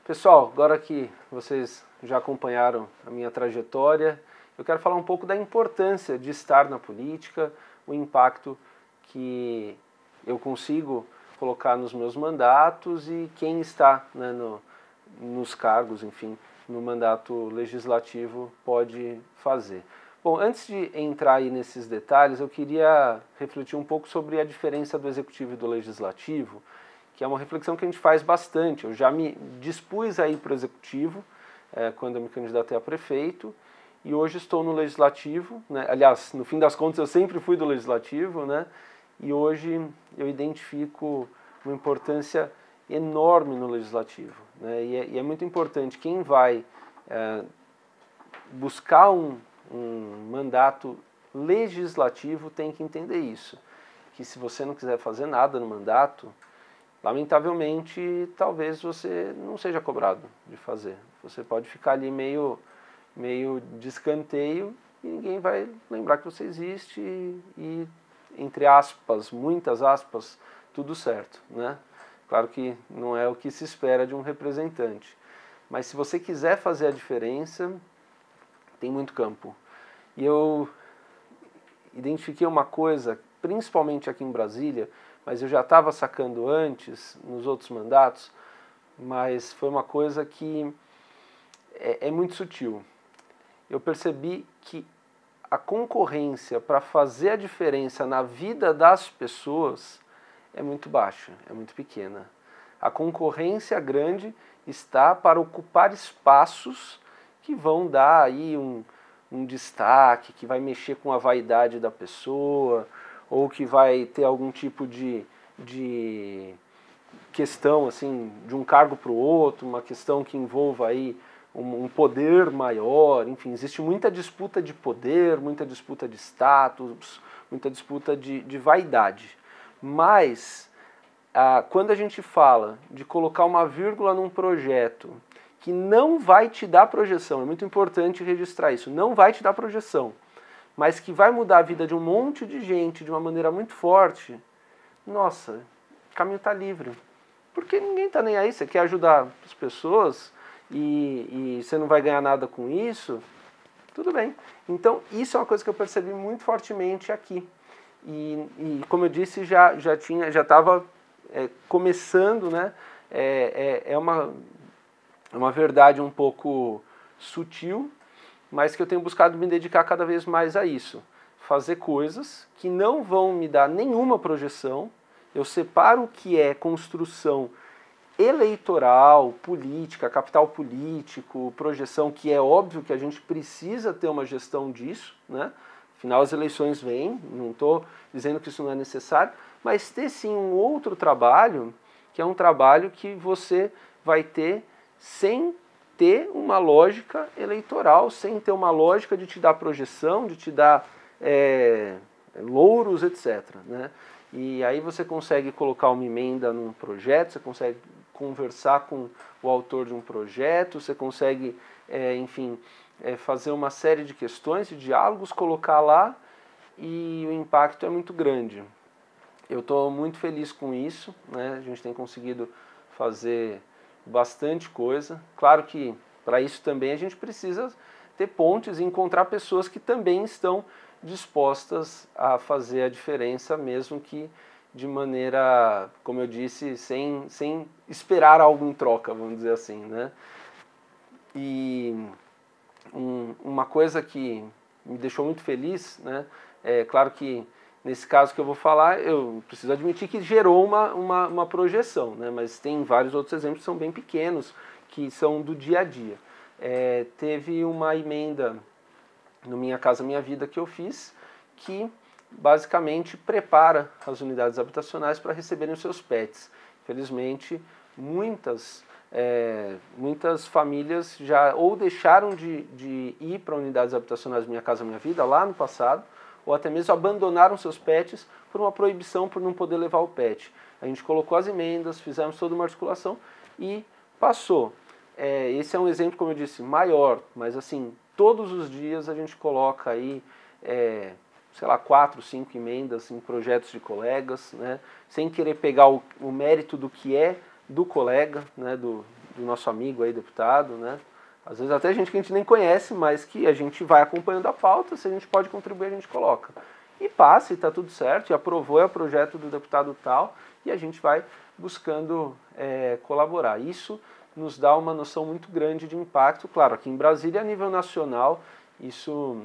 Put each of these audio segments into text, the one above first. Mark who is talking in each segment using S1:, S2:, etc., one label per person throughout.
S1: Pessoal, agora que vocês já acompanharam a minha trajetória, eu quero falar um pouco da importância de estar na política, o impacto que eu consigo colocar nos meus mandatos e quem está, né, nos cargos, enfim, no mandato legislativo pode fazer. Bom, antes de entrar aí nesses detalhes, eu queria refletir um pouco sobre a diferença do executivo e do legislativo, que é uma reflexão que a gente faz bastante. Eu já me dispus aí para o executivo, quando eu me candidatei a prefeito, e hoje estou no legislativo, né? Aliás, no fim das contas eu sempre fui do legislativo, né? E hoje eu identifico uma importância enorme no legislativo, né? E é muito importante quem vai buscar um mandato legislativo tem que entender isso, que se você não quiser fazer nada no mandato, lamentavelmente, talvez você não seja cobrado de fazer. Você pode ficar ali meio de escanteio e ninguém vai lembrar que você existe e entre aspas, muitas aspas, tudo certo, né? Claro que não é o que se espera de um representante. Mas se você quiser fazer a diferença, tem muito campo. E eu identifiquei uma coisa, principalmente aqui em Brasília, mas eu já estava sacando antes, nos outros mandatos, mas foi uma coisa que é muito sutil. Eu percebi que a concorrência para fazer a diferença na vida das pessoas é muito baixa, é muito pequena. A concorrência grande está para ocupar espaços que vão dar aí um destaque, que vai mexer com a vaidade da pessoa, ou que vai ter algum tipo de questão, assim, de um cargo para o outro, uma questão que envolva aí um poder maior, enfim, existe muita disputa de poder, muita disputa de status, muita disputa de vaidade. Mas, quando a gente fala de colocar uma vírgula num projeto que não vai te dar projeção, é muito importante registrar isso, não vai te dar projeção, mas que vai mudar a vida de um monte de gente de uma maneira muito forte, nossa, o caminho está livre. Porque ninguém está nem aí, você quer ajudar as pessoas e você não vai ganhar nada com isso, tudo bem. Então, isso é uma coisa que eu percebi muito fortemente aqui. E como eu disse, já estava começando, né? É uma verdade um pouco sutil, mas que eu tenho buscado me dedicar cada vez mais a isso. Fazer coisas que não vão me dar nenhuma projeção. Eu separo o que é construção eleitoral, política, capital político, projeção, que é óbvio que a gente precisa ter uma gestão disso, né? Afinal, as eleições vêm, não estou dizendo que isso não é necessário, mas ter sim um outro trabalho, que é um trabalho que você vai ter sem ter uma lógica eleitoral, sem ter uma lógica de te dar projeção, de te dar louros, etc., né? E aí você consegue colocar uma emenda num projeto, você consegue conversar com o autor de um projeto, você consegue, enfim, fazer uma série de questões, de diálogos, colocar lá e o impacto é muito grande. Eu estou muito feliz com isso, né? A gente tem conseguido fazer bastante coisa. Claro que para isso também a gente precisa ter pontes e encontrar pessoas que também estão dispostas a fazer a diferença, mesmo que de maneira, como eu disse, sem esperar algo em troca, vamos dizer assim, né? E uma coisa que me deixou muito feliz, né? É claro que nesse caso que eu vou falar, eu preciso admitir que gerou uma projeção, né? Mas tem vários outros exemplos que são bem pequenos, que são do dia a dia. Teve uma emenda no Minha Casa Minha Vida que eu fiz, que basicamente prepara as unidades habitacionais para receberem os seus pets. Infelizmente, muitas famílias já ou deixaram de ir para unidades habitacionais Minha Casa Minha Vida lá no passado, ou até mesmo abandonaram seus pets por uma proibição por não poder levar o pet. A gente colocou as emendas, fizemos toda uma articulação e passou. Esse é um exemplo, como eu disse, maior, mas assim, todos os dias a gente coloca aí, sei lá, 4, 5 emendas em projetos de colegas, né, sem querer pegar o mérito do que é do colega, né, do do nosso amigo aí, deputado, né? Às vezes até gente que a gente nem conhece, mas que a gente vai acompanhando a pauta, se a gente pode contribuir, a gente coloca. E passa, e está tudo certo, e aprovou, é o projeto do deputado tal, e a gente vai buscando colaborar. Isso nos dá uma noção muito grande de impacto. Claro, aqui em Brasília, a nível nacional, isso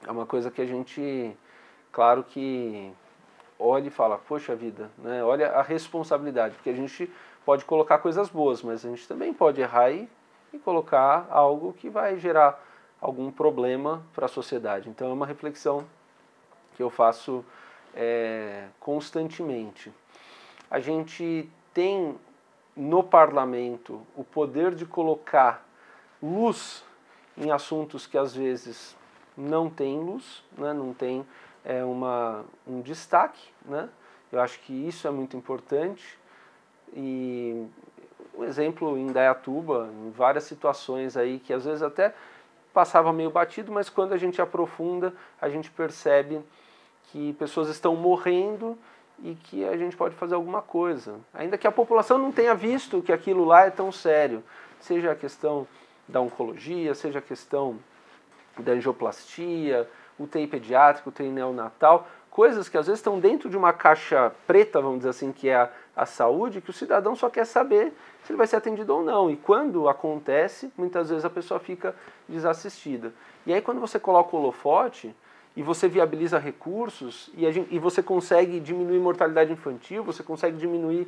S1: é uma coisa que a gente, claro que olha e fala, poxa vida, né? Olha a responsabilidade, porque a gente pode colocar coisas boas, mas a gente também pode errar e colocar algo que vai gerar algum problema para a sociedade. Então é uma reflexão que eu faço constantemente. A gente tem no parlamento o poder de colocar luz em assuntos que às vezes não tem luz, né? Não tem um destaque, né? Eu acho que isso é muito importante. E um exemplo em Indaiatuba, em várias situações aí que às vezes até passava meio batido, mas quando a gente aprofunda, a gente percebe que pessoas estão morrendo e que a gente pode fazer alguma coisa. Ainda que a população não tenha visto que aquilo lá é tão sério, seja a questão da oncologia, seja a questão da angioplastia, UTI pediátrica, UTI neonatal, coisas que às vezes estão dentro de uma caixa preta, vamos dizer assim, que é a saúde, que o cidadão só quer saber se ele vai ser atendido ou não. E quando acontece, muitas vezes a pessoa fica desassistida. E aí quando você coloca o holofote e você viabiliza recursos e você consegue diminuir mortalidade infantil, você consegue diminuir,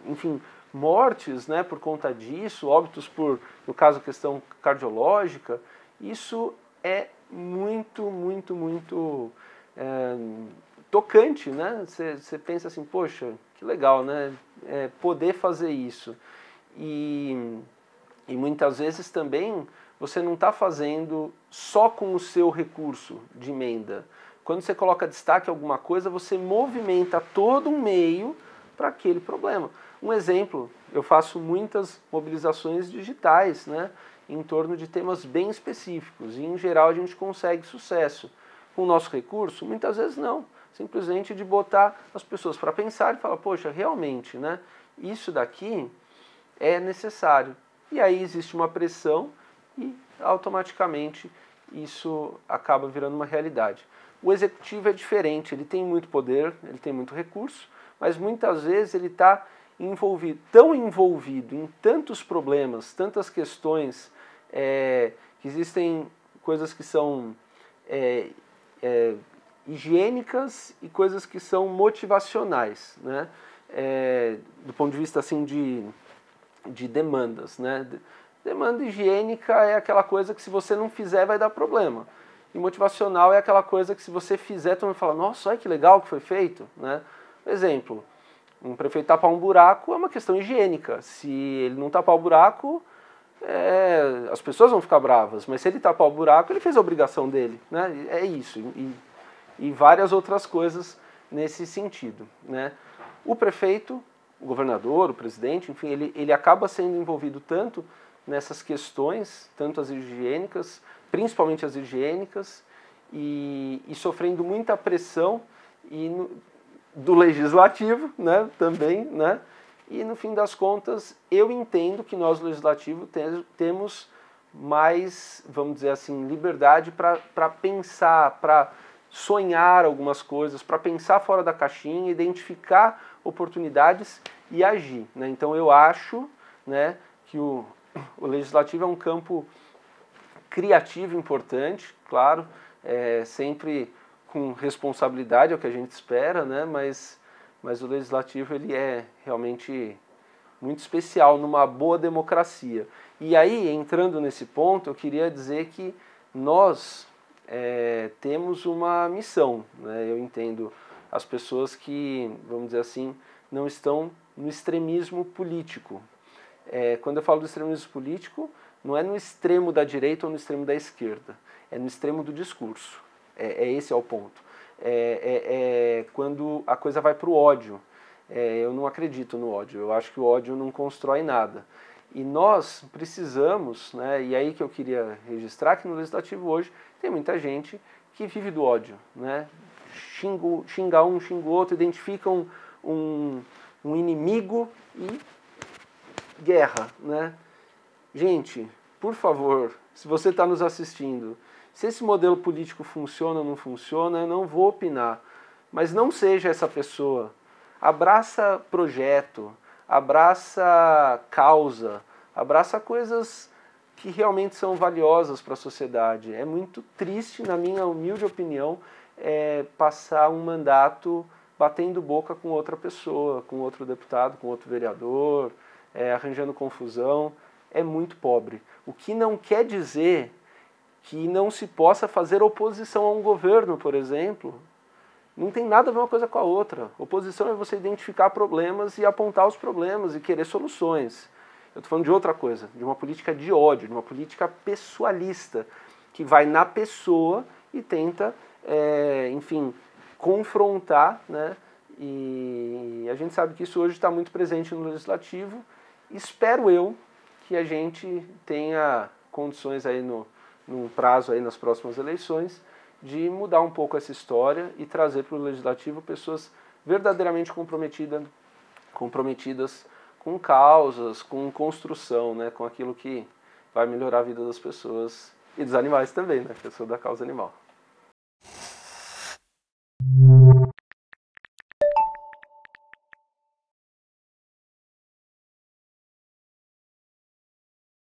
S1: enfim, mortes, né, por conta disso, óbitos por, no caso, questão cardiológica, isso é muito, muito, muito tocante, né? Você pensa assim, poxa, que legal, né? Poder fazer isso. E muitas vezes também você não está fazendo só com o seu recurso de emenda. Quando você coloca destaque em alguma coisa, você movimenta todo um meio para aquele problema. Um exemplo, eu faço muitas mobilizações digitais, né, em torno de temas bem específicos, e em geral a gente consegue sucesso. Com o nosso recurso, muitas vezes não. Simplesmente de botar as pessoas para pensar e falar, poxa, realmente, né, isso daqui é necessário. E aí existe uma pressão e automaticamente isso acaba virando uma realidade. O executivo é diferente, ele tem muito poder, ele tem muito recurso, mas muitas vezes ele está tão envolvido em tantos problemas, tantas questões, que existem coisas que são higiênicas e coisas que são motivacionais, né? Do ponto de vista assim de demandas, né? Demanda higiênica é aquela coisa que se você não fizer vai dar problema. E motivacional é aquela coisa que se você fizer, todo mundo fala, nossa, olha que legal que foi feito, né? Exemplo, um prefeito tapar um buraco é uma questão higiênica. Se ele não tapar o buraco, as pessoas vão ficar bravas, mas se ele tapar o buraco, ele fez a obrigação dele, né? É isso. E várias outras coisas nesse sentido, né? O prefeito, o governador, o presidente, enfim, ele acaba sendo envolvido tanto nessas questões, tanto as higiênicas, principalmente as higiênicas, e sofrendo muita pressão do legislativo, né, também, né? E no fim das contas, eu entendo que nós, legislativo, temos mais, vamos dizer assim, liberdade para pensar, para sonhar algumas coisas, para pensar fora da caixinha, identificar oportunidades e agir, né? Então eu acho, né, que o legislativo é um campo criativo importante, claro, sempre com responsabilidade, é o que a gente espera, né? Mas o legislativo ele é realmente muito especial numa boa democracia. E aí, entrando nesse ponto, eu queria dizer que nós temos uma missão, né? Eu entendo as pessoas que, vamos dizer assim, não estão no extremismo político. Quando eu falo do extremismo político, não é no extremo da direita ou no extremo da esquerda, é no extremo do discurso. Esse é o ponto. Quando a coisa vai para o ódio. Eu não acredito no ódio, eu acho que o ódio não constrói nada. E nós precisamos, né, e aí que eu queria registrar, que no Legislativo hoje tem muita gente que vive do ódio, né? Xinga um, xinga o outro, identifica um inimigo e guerra, né? Gente, por favor, se você está nos assistindo, se esse modelo político funciona ou não funciona, eu não vou opinar. Mas não seja essa pessoa. Abraça projeto, abraça causa, abraça coisas que realmente são valiosas para a sociedade. É muito triste, na minha humilde opinião, passar um mandato batendo boca com outra pessoa, com outro deputado, com outro vereador, arranjando confusão. É muito pobre. O que não quer dizer que não se possa fazer oposição a um governo, por exemplo. Não tem nada a ver uma coisa com a outra. Oposição é você identificar problemas e apontar os problemas e querer soluções. Eu estou falando de outra coisa, de uma política de ódio, de uma política pessoalista, que vai na pessoa e tenta, enfim, confrontar, né? E a gente sabe que isso hoje está muito presente no Legislativo. Espero eu que a gente tenha condições aí num prazo aí nas próximas eleições de mudar um pouco essa história e trazer para o Legislativo pessoas verdadeiramente comprometidas com causas, com construção, né, com aquilo que vai melhorar a vida das pessoas e dos animais também, né, que eu sou da causa animal.